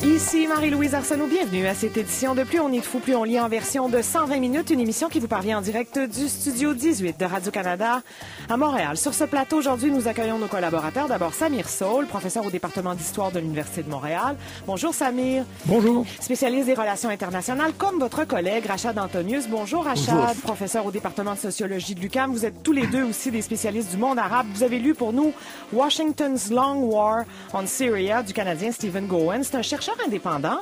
Ici Marie-Louise Arsenault, bienvenue à cette édition de Plus on est de fou, plus on lit en version de 120 minutes, une émission qui vous parvient en direct du Studio 18 de Radio-Canada à Montréal. Sur ce plateau, aujourd'hui, nous accueillons nos collaborateurs. D'abord, Samir Saul, professeur au département d'histoire de l'Université de Montréal. Bonjour Samir. Bonjour. Spécialiste des relations internationales, comme votre collègue Rachad Antonius. Bonjour Rachad, bonjour. Professeur au département de sociologie de l'UQAM. Vous êtes tous les deux aussi des spécialistes du monde arabe. Vous avez lu pour nous Washington's Long War on Syria du Canadien Stephen Gowen. C'est un chercheur indépendant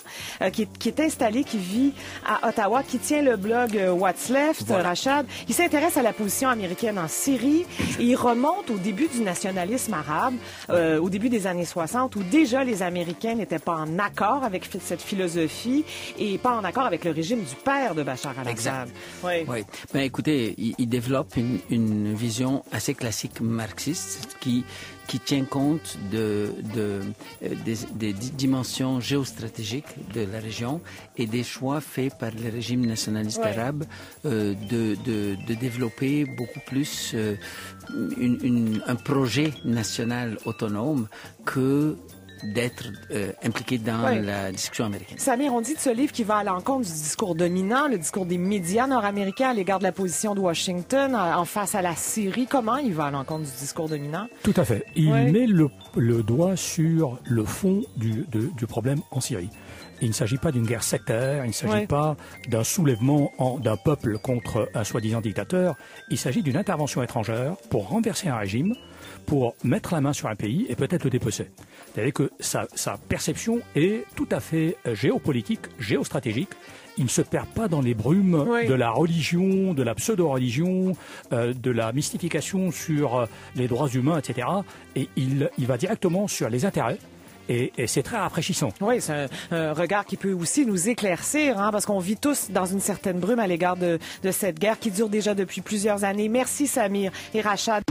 qui est installé, qui vit à Ottawa, qui tient le blog What's Left, voilà. Rachad. Il s'intéresse à la position américaine en Syrie et il remonte au début du nationalisme arabe, au début des années 60, où déjà les Américains n'étaient pas en accord avec cette philosophie et pas en accord avec le régime du père de Bachar al-Assad. Exact. Oui. Ben, écoutez, il développe une vision assez classique marxiste qui tient compte des dimensions géostratégiques de la région et des choix faits par le régime nationaliste arabe de développer beaucoup plus un projet national autonome que d'être impliqué dans la discussion américaine. Samir, on dit de ce livre qui va à l'encontre du discours dominant, le discours des médias nord-américains à l'égard de la position de Washington en face à la Syrie. Comment il va à l'encontre du discours dominant? Tout à fait. Il met le doigt sur le fond du problème en Syrie. Il ne s'agit pas d'une guerre sectaire, il ne s'agit pas d'un soulèvement d'un peuple contre un soi-disant dictateur. Il s'agit d'une intervention étrangère pour renverser un régime, pour mettre la main sur un pays et peut-être le dépecer. C'est-à-dire que sa perception est tout à fait géopolitique, géostratégique. Il ne se perd pas dans les brumes de la religion, de la pseudo-religion, de la mystification sur les droits humains, etc. Et il va directement sur les intérêts. Et c'est très rafraîchissant. Oui, c'est un regard qui peut aussi nous éclaircir, parce qu'on vit tous dans une certaine brume à l'égard de cette guerre qui dure déjà depuis plusieurs années. Merci Samir et Rachad.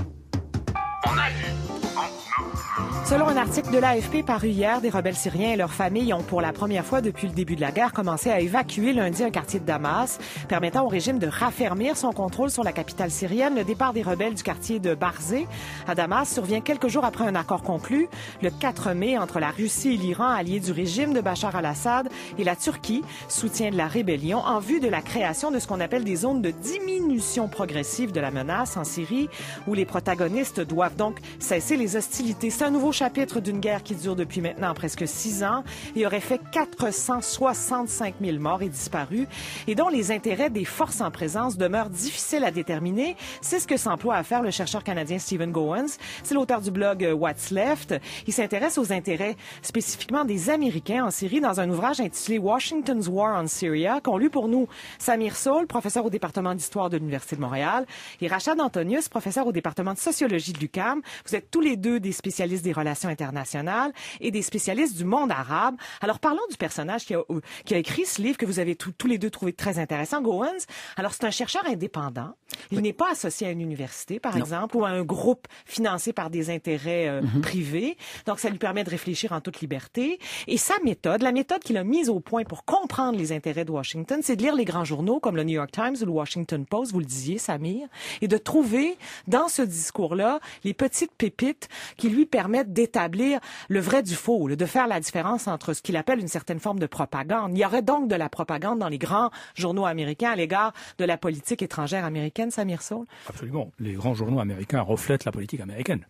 Selon un article de l'AFP paru hier, des rebelles syriens et leurs familles ont pour la première fois depuis le début de la guerre commencé à évacuer lundi un quartier de Damas, permettant au régime de raffermir son contrôle sur la capitale syrienne. Le départ des rebelles du quartier de Barzeh à Damas survient quelques jours après un accord conclu le 4 mai entre la Russie et l'Iran, alliés du régime de Bachar al-Assad, et la Turquie, soutien de la rébellion, en vue de la création de ce qu'on appelle des zones de diminution progressive de la menace en Syrie, où les protagonistes doivent donc cesser les hostilités. C'est un nouveau chapitre d'une guerre qui dure depuis maintenant presque 6 ans et aurait fait 465 000 morts et disparus et dont les intérêts des forces en présence demeurent difficiles à déterminer. C'est ce que s'emploie à faire le chercheur canadien Stephen Goens. C'est l'auteur du blog What's Left. Il s'intéresse aux intérêts spécifiquement des Américains en Syrie dans un ouvrage intitulé Washington's War on Syria qu'ont lu pour nous Samir Saul, professeur au département d'histoire de l'Université de Montréal, et Rachad Antonius, professeur au département de sociologie de l'UQAM. Vous êtes tous les deux des spécialistes des relations internationales et des spécialistes du monde arabe. Alors, parlons du personnage qui a écrit ce livre que vous avez tous les deux trouvé très intéressant, Goens. Alors, c'est un chercheur indépendant. Il n'est pas associé à une université, par exemple, ou à un groupe financé par des intérêts privés. Donc, ça lui permet de réfléchir en toute liberté. Et sa méthode, la méthode qu'il a mise au point pour comprendre les intérêts de Washington, c'est de lire les grands journaux comme le New York Times ou le Washington Post, vous le disiez, Samir, et de trouver dans ce discours-là les petites pépites qui lui permettent d'établir le vrai du faux, de faire la différence entre ce qu'il appelle une certaine forme de propagande. Il y aurait donc de la propagande dans les grands journaux américains à l'égard de la politique étrangère américaine, Samir Saul? Absolument. Les grands journaux américains reflètent la politique américaine.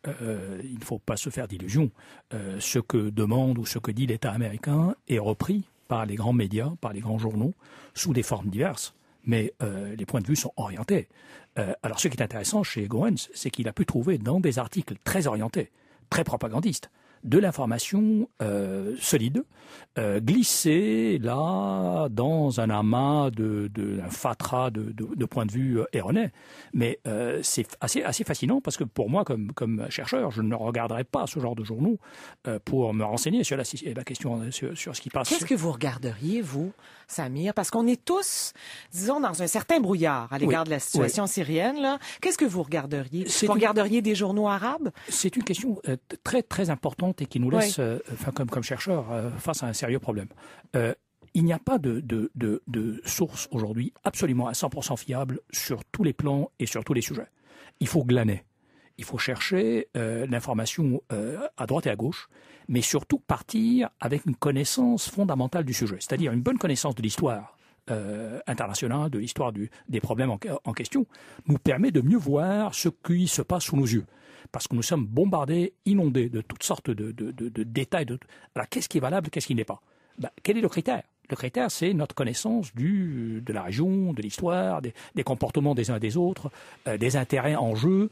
Il ne faut pas se faire d'illusions. Ce que demande ou ce que dit l'État américain est repris par les grands médias, par les grands journaux, sous des formes diverses. Mais les points de vue sont orientés. Alors ce qui est intéressant chez Goens, c'est qu'il a pu trouver dans des articles très orientés, très propagandistes, de l'information solide, glissée là dans un amas un fatras de points de vue erronés. Mais c'est assez fascinant parce que pour moi, comme chercheur, je ne regarderai pas ce genre de journaux pour me renseigner sur la question sur ce qui passe. Qu'est-ce que vous regarderiez, vous, Samir? Parce qu'on est tous, disons, dans un certain brouillard à l'égard de la situation syrienne. Là. Qu'est-ce que vous regarderiez? Vous regarderiez des journaux arabes? C'est une question très, très importante et qui nous laisse, comme chercheurs, face à un sérieux problème. Il n'y a pas de source aujourd'hui absolument à 100% fiable sur tous les plans et sur tous les sujets. Il faut glaner. Il faut chercher l'information à droite et à gauche, mais surtout partir avec une connaissance fondamentale du sujet, c'est-à-dire une bonne connaissance de l'histoire internationale, de l'histoire des problèmes en question, nous permet de mieux voir ce qui se passe sous nos yeux. Parce que nous sommes bombardés, inondés de toutes sortes de détails. Alors, qu'est-ce qui est valable, qu'est-ce qui n'est pas? Quel est le critère? Le critère, c'est notre connaissance de la région, de l'histoire, des comportements des uns et des autres, des intérêts en jeu,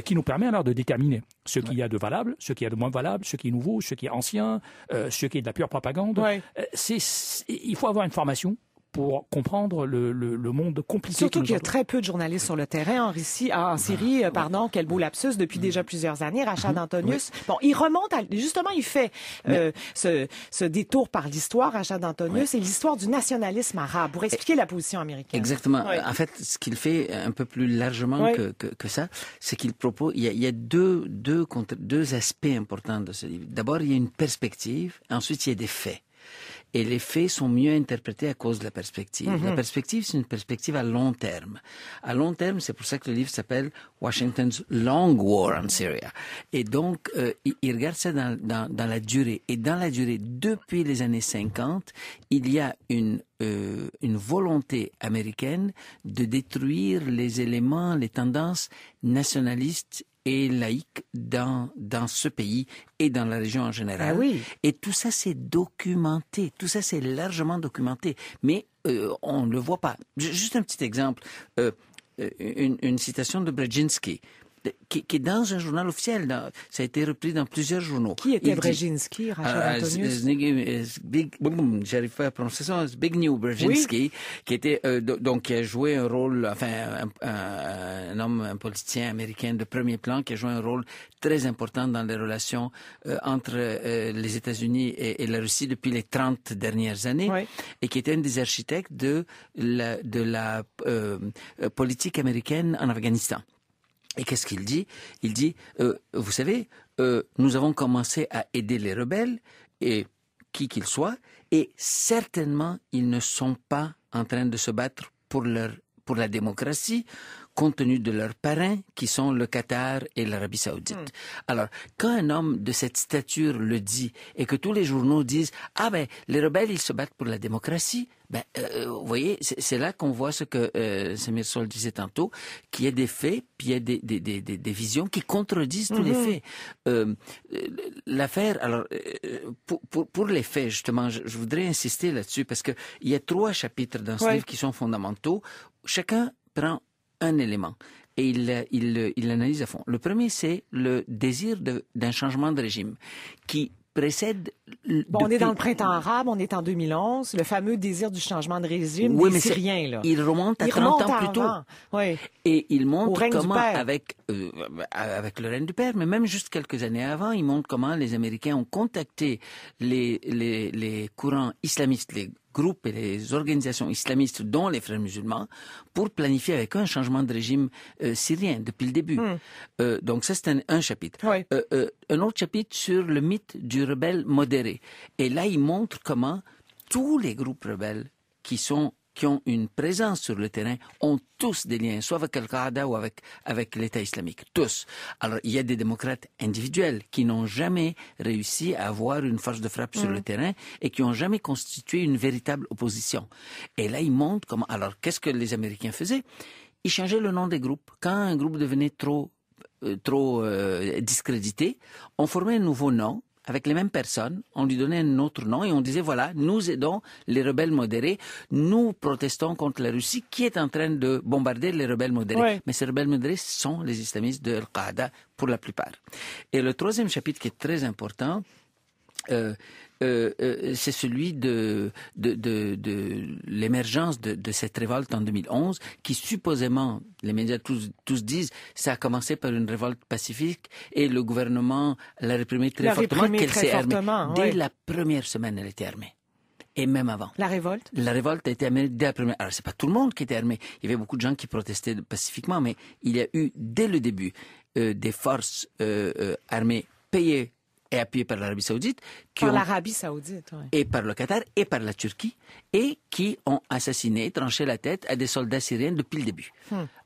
qui nous permet alors de déterminer ce qu'il y a de valable, ce qu'il y a de moins valable, ce qui est nouveau, ce qui est ancien, ce qui est de la pure propagande. Ouais. Il faut avoir une formation pour comprendre le monde compliqué. Surtout qu'il y a très peu de journalistes sur le terrain en Syrie, quel beau lapsus, depuis déjà plusieurs années, Rachad Antonius. Oui. Bon, il remonte, justement, il fait ce détour par l'histoire, Rachad Antonius, et l'histoire du nationalisme arabe, pour expliquer la position américaine. Exactement. Oui. En fait, ce qu'il fait un peu plus largement que ça, c'est qu'il propose, il y a deux aspects importants de ce livre. D'abord, il y a une perspective, ensuite il y a des faits. Et les faits sont mieux interprétés à cause de la perspective. La perspective, c'est une perspective à long terme. À long terme, c'est pour ça que le livre s'appelle Washington's Long War on Syria. Et donc, il regarde ça dans la durée. Et dans la durée, depuis les années 50, il y a une volonté américaine de détruire les éléments, les tendances nationalistes et laïque dans ce pays et dans la région en général. Ah oui. Et tout ça, c'est documenté. Tout ça, c'est largement documenté. Mais on ne le voit pas. Juste un petit exemple. Une citation de Brzezinski, qui est dans un journal officiel. Ça a été repris dans plusieurs journaux. Qui était Brzezinski, Rachad Antonius? J'arrive pas à prononcer ça. Zbigniew Brzezinski, qui était qui a joué un rôle, un homme, un politicien américain de premier plan, qui a joué un rôle très important dans les relations entre les États-Unis et la Russie depuis les 30 dernières années, et qui était un des architectes de la politique américaine en Afghanistan. Et qu'est-ce qu'il dit? Il dit, vous savez, nous avons commencé à aider les rebelles, et qui qu'ils soient, et certainement, ils ne sont pas en train de se battre pour la démocratie, compte tenu de leurs parrains, qui sont le Qatar et l'Arabie Saoudite. Alors, quand un homme de cette stature le dit, et que tous les journaux disent, les rebelles, ils se battent pour la démocratie, vous voyez, c'est là qu'on voit ce que Samir Sol disait tantôt, qu'il y a des faits, puis il y a des visions qui contredisent tous les faits. L'affaire, alors, pour les faits, justement, je voudrais insister là-dessus, parce que il y a 3 chapitres dans ce livre qui sont fondamentaux. Chacun prend un élément et il l'analyse à fond. Le premier, c'est le désir d'un changement de régime qui précède... on est dans le printemps arabe, on est en 2011, le fameux désir du changement de régime des Syriens. Là. Il remonte à 30 ans plus tôt. Oui. Et il montre comment, avec le règne du père, mais même juste quelques années avant, il montre comment les Américains ont contacté les courants islamistes, les groupes et les organisations islamistes, dont les Frères musulmans, pour planifier avec eux un changement de régime syrien depuis le début. Donc ça, c'est un chapitre. Oui. Un autre chapitre sur le mythe du rebelle modéré. Et là, il montre comment tous les groupes rebelles qui ont une présence sur le terrain ont tous des liens, soit avec Al-Qaïda ou avec l'État islamique. Tous. Alors, il y a des démocrates individuels qui n'ont jamais réussi à avoir une force de frappe sur le terrain et qui n'ont jamais constitué une véritable opposition. Et là, ils montrent comment... Alors, qu'est-ce que les Américains faisaient? Ils changeaient le nom des groupes. Quand un groupe devenait trop discrédité, on formait un nouveau nom avec les mêmes personnes, on lui donnait un autre nom et on disait, voilà, nous aidons les rebelles modérés, nous protestons contre la Russie qui est en train de bombarder les rebelles modérés. Ouais. Mais ces rebelles modérés sont les islamistes de Al-Qaïda pour la plupart. Et le troisième chapitre qui est très important, c'est celui de l'émergence de cette révolte en 2011 qui supposément, les médias tous disent, ça a commencé par une révolte pacifique et le gouvernement l'a réprimée très fortement, qu'elle s'est armée. Dès la première semaine, elle était armée. Et même avant. La révolte? La révolte a été armée dès la première. Alors, c'est pas tout le monde qui était armé. Il y avait beaucoup de gens qui protestaient pacifiquement, mais il y a eu, dès le début, des forces armées payées et appuyées par l'Arabie Saoudite. L'Arabie Saoudite, oui. Et par le Qatar et par la Turquie, et qui ont assassiné, tranché la tête à des soldats syriens depuis le début.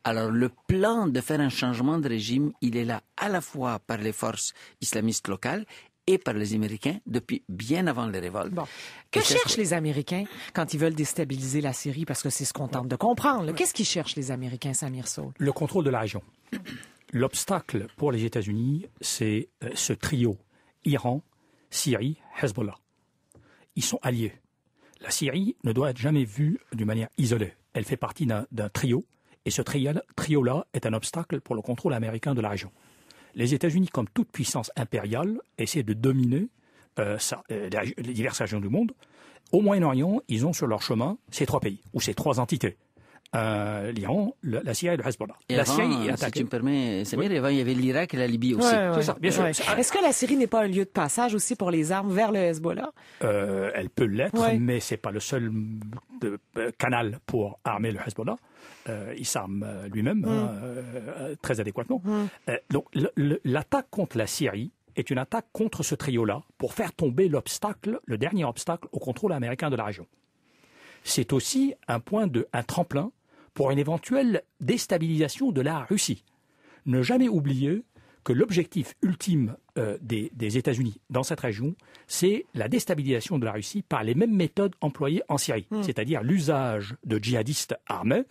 Alors le plan de faire un changement de régime, il est là à la fois par les forces islamistes locales et par les Américains depuis bien avant les révoltes. Bon. Que cherchent les Américains quand ils veulent déstabiliser la Syrie? Parce que c'est ce qu'on tente de comprendre. Là. Qu'est-ce qu'ils cherchent, les Américains, Samir Soul? Le contrôle de la région. L'obstacle pour les États-Unis, c'est ce trio Iran, Syrie, Hezbollah. Ils sont alliés. La Syrie ne doit être jamais vue d'une manière isolée. Elle fait partie d'un trio, et ce trio-là est un obstacle pour le contrôle américain de la région. Les États-Unis, comme toute puissance impériale, essaient de dominer les diverses régions du monde. Au Moyen-Orient, ils ont sur leur chemin ces trois pays, ou ces trois entités. L'Iran, la Syrie et le Hezbollah. Et la avant, Syrie est si attaquée. tu me permets, Samir, avant, il y avait l'Irak et la Libye aussi. C'est ça, bien sûr. Est-ce que la Syrie n'est pas un lieu de passage aussi pour les armes vers le Hezbollah? Elle peut l'être, mais c'est pas le seul canal pour armer le Hezbollah. Il s'arme lui-même très adéquatement. Donc l'attaque contre la Syrie est une attaque contre ce trio-là pour faire tomber l'obstacle, le dernier obstacle au contrôle américain de la région. C'est aussi un tremplin pour une éventuelle déstabilisation de la Russie. Ne jamais oublier que l'objectif ultime des États-Unis dans cette région, c'est la déstabilisation de la Russie par les mêmes méthodes employées en Syrie, c'est-à-dire l'usage de djihadistes armés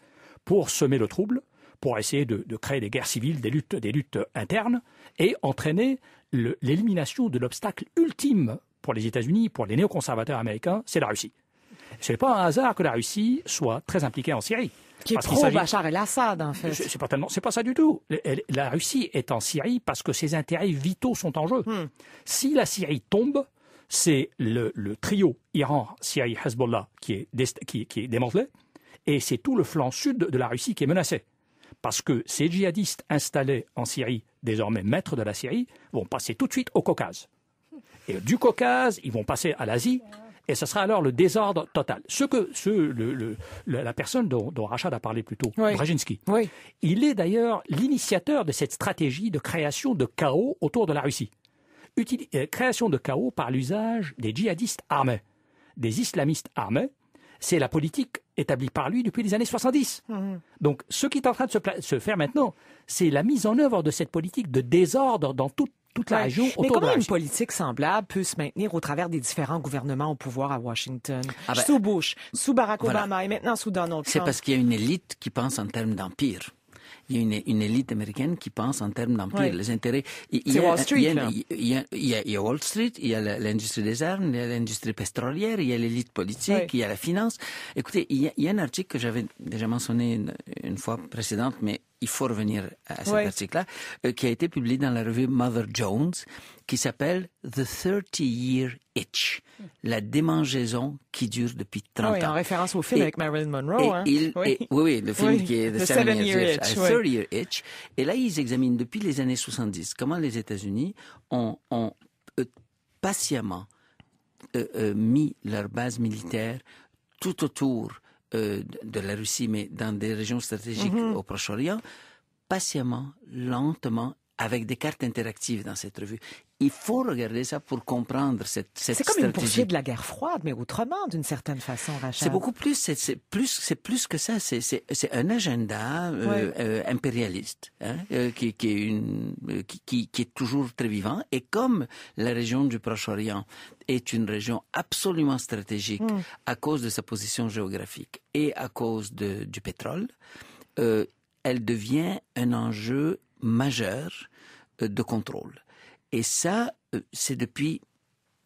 pour semer le trouble, pour essayer de créer des guerres civiles, des luttes internes, et entraîner l'élimination de l'obstacle ultime pour les États-Unis, pour les néoconservateurs américains, c'est la Russie. Ce n'est pas un hasard que la Russie soit très impliquée en Syrie. Qui est pro-Bachar el-Assad, en fait. C'est pas ça du tout. La Russie est en Syrie parce que ses intérêts vitaux sont en jeu. Si la Syrie tombe, c'est le trio Iran, Syrie, Hezbollah qui est démantelé, et c'est tout le flanc sud de la Russie qui est menacé. Parce que ces djihadistes installés en Syrie, désormais maîtres de la Syrie, vont passer tout de suite au Caucase. Et du Caucase, ils vont passer à l'Asie, et ce sera alors le désordre total. La personne dont Rachad a parlé plus tôt, Brzezinski, il est d'ailleurs l'initiateur de cette stratégie de création de chaos autour de la Russie. Création de chaos par l'usage des djihadistes armés, des islamistes armés. C'est la politique établie par lui depuis les années 70. Donc, ce qui est en train de se faire maintenant, c'est la mise en œuvre de cette politique de désordre dans toute la région autour de la Russie. Mais comment une politique semblable peut se maintenir au travers des différents gouvernements au pouvoir à Washington? Sous Bush, sous Barack Obama et maintenant sous Donald Trump. C'est parce qu'il y a une élite qui pense en termes d'empire. Il y a une élite américaine qui pense en termes d'empire. Les intérêts. C'est Wall Street, là. Il y a Wall Street, il y a l'industrie des armes, il y a l'industrie pétrolière, il y a l'élite politique, il y a la finance. Écoutez, il y a un article que j'avais déjà mentionné une fois précédente, mais il faut revenir à cet article-là, qui a été publié dans la revue Mother Jones, qui s'appelle The 30-Year Itch, la démangeaison qui dure depuis 30 ans. En référence au film avec Marilyn Monroe. Oui, le film qui est The 7-Year Itch. 30-Year Itch. Et là, ils examinent depuis les années 70 comment les États-Unis ont patiemment mis leur base militaire tout autour de la Russie, mais dans des régions stratégiques au Proche-Orient, patiemment, lentement, avec des cartes interactives dans cette revue. Il faut regarder ça pour comprendre cette stratégie. C'est comme une poursuite de la guerre froide, mais autrement, d'une certaine façon, Rachad. C'est beaucoup plus, c'est plus que ça. C'est un agenda impérialiste qui est toujours très vivant. Et comme la région du Proche-Orient est une région absolument stratégique à cause de sa position géographique et à cause du pétrole, elle devient un enjeu majeur de contrôle. Et ça, c'est depuis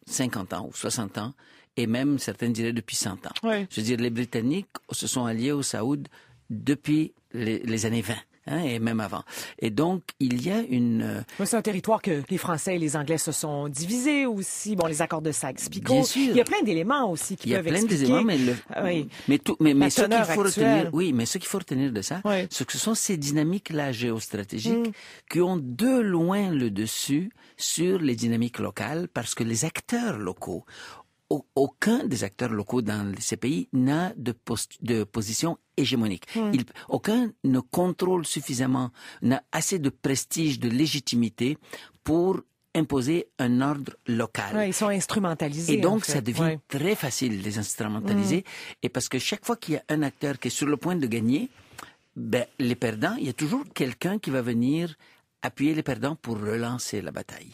50 ans ou 60 ans, et même certains diraient depuis 100 ans. Je veux dire, les Britanniques se sont alliés aux Saouds depuis les années 20. Et même avant. Et donc, il y a une... C'est un territoire que les Français et les Anglais se sont divisés aussi. Bon, les accords de Sykes-Picot. Bien sûr. Il y a plein d'éléments aussi qui peuvent expliquer... Il y a plein d'éléments, mais ce qu'il faut retenir... Oui, mais ce qu'il faut retenir de ça, c'est que ce sont ces dynamiques-là géostratégiques qui ont de loin le dessus sur les dynamiques locales, parce que les acteurs locaux, aucun des acteurs locaux dans ces pays n'a de position hégémonique. Aucun ne contrôle suffisamment, n'a assez de prestige, de légitimité pour imposer un ordre local. Ils sont instrumentalisés. Et donc, ça devient très facile de les instrumentaliser. Et parce que chaque fois qu'il y a un acteur qui est sur le point de gagner, ben, les perdants, il y a toujours quelqu'un qui va venir appuyer les perdants pour relancer la bataille.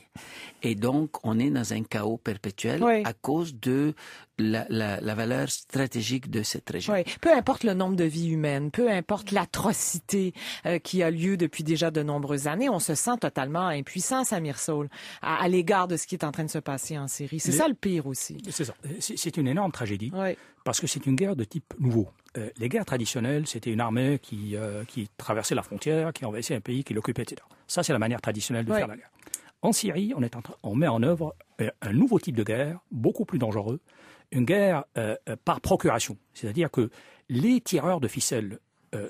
Et donc, on est dans un chaos perpétuel à cause de la valeur stratégique de cette région. Oui. Peu importe le nombre de vies humaines, peu importe l'atrocité qui a lieu depuis déjà de nombreuses années, on se sent totalement impuissant, Samir Soul, à l'égard de ce qui est en train de se passer en Syrie. C'est ça le pire aussi. C'est ça. C'est une énorme tragédie parce que c'est une guerre de type nouveau. Les guerres traditionnelles, c'était une armée qui traversait la frontière, qui envahissait un pays, qui l'occupait, etc. Ça, c'est la manière traditionnelle de faire la guerre. En Syrie, on met en œuvre un nouveau type de guerre, beaucoup plus dangereux, une guerre par procuration. C'est-à-dire que les tireurs de ficelles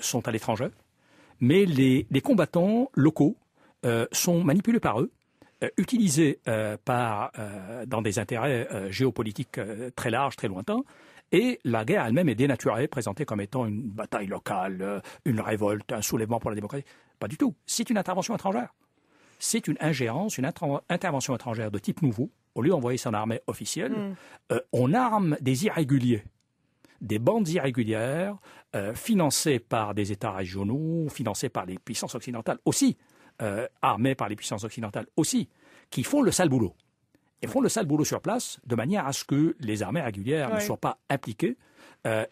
sont à l'étranger, mais les combattants locaux sont manipulés par eux, utilisés dans des intérêts géopolitiques très larges, très lointains, et la guerre elle-même est dénaturée, présentée comme étant une bataille locale, une révolte, un soulèvement pour la démocratie. Pas du tout. C'est une intervention étrangère. C'est une ingérence, une intervention étrangère de type nouveau. Au lieu d'envoyer son armée officielle, on arme des irréguliers, des bandes irrégulières financées par des États régionaux, financées par les puissances occidentales aussi, armées par les puissances occidentales aussi, qui font le sale boulot. Et font le sale boulot sur place de manière à ce que les armées régulières ne soient pas impliquées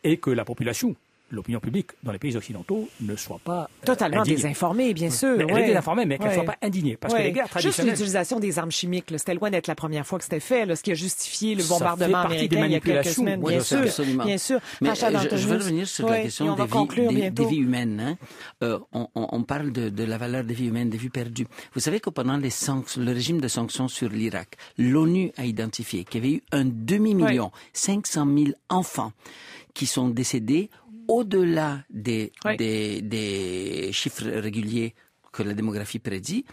et que la population, l'opinion publique dans les pays occidentaux ne soit pas totalement indignée. Désinformée, bien sûr. Elle est désinformée, mais qu'elle ne soit pas indignée. Parce que les guerres traditionnelles... Juste l'utilisation des armes chimiques, c'était loin d'être la première fois que c'était fait, ce qui a justifié le bombardement américain il y a quelques semaines. Bien sûr, absolument. Bien sûr. Mais je veux revenir sur la question des vies humaines. On parle de la valeur des vies humaines, des vies perdues. Vous savez que pendant le régime de sanctions sur l'Irak, l'ONU a identifié qu'il y avait eu un demi-million, 500 000 enfants qui sont décédés au-delà des chiffres réguliers que la démographie prédit,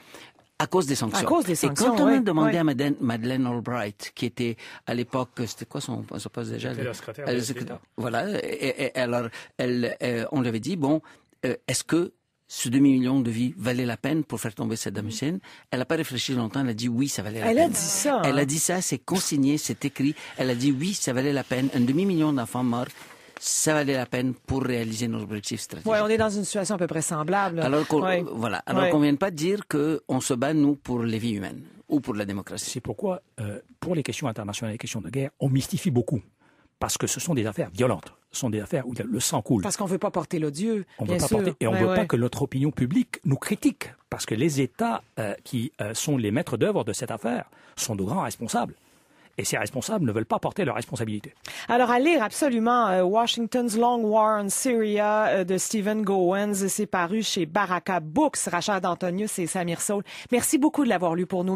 à cause des sanctions. À cause des sanctions, et quand on a demandé à Madeleine Albright, qui était à l'époque, c'était quoi son poste déjà? C'était la secrétaire d'État. Voilà. Et alors, on lui avait dit, bon, est-ce que ce demi-million de vies valait la peine pour faire tomber Saddam Hussein? Elle n'a pas réfléchi longtemps, elle a dit oui, ça valait la peine. Elle a dit ça. Elle a dit ça, c'est consigné, c'est écrit. Elle a dit oui, ça valait la peine. Un demi-million d'enfants morts, ça valait la peine pour réaliser nos objectifs stratégiques. Oui, on est dans une situation à peu près semblable. Alors qu'on ne vienne pas dire qu'on se bat, nous, pour les vies humaines ou pour la démocratie. C'est pourquoi, pour les questions internationales et les questions de guerre, on mystifie beaucoup. Parce que ce sont des affaires violentes. Ce sont des affaires où le sang coule. Parce qu'on ne veut pas porter l'odieux, bien sûr. Et on ne veut pas que notre opinion publique nous critique. Parce que les États qui sont les maîtres d'œuvre de cette affaire sont de grands responsables. Et ces responsables ne veulent pas porter leurs responsabilités. Alors, à lire absolument Washington's Long War on Syria de Stephen Gowans. C'est paru chez Baraka Books. Rachad Antonius et Samir Soul. Merci beaucoup de l'avoir lu pour nous.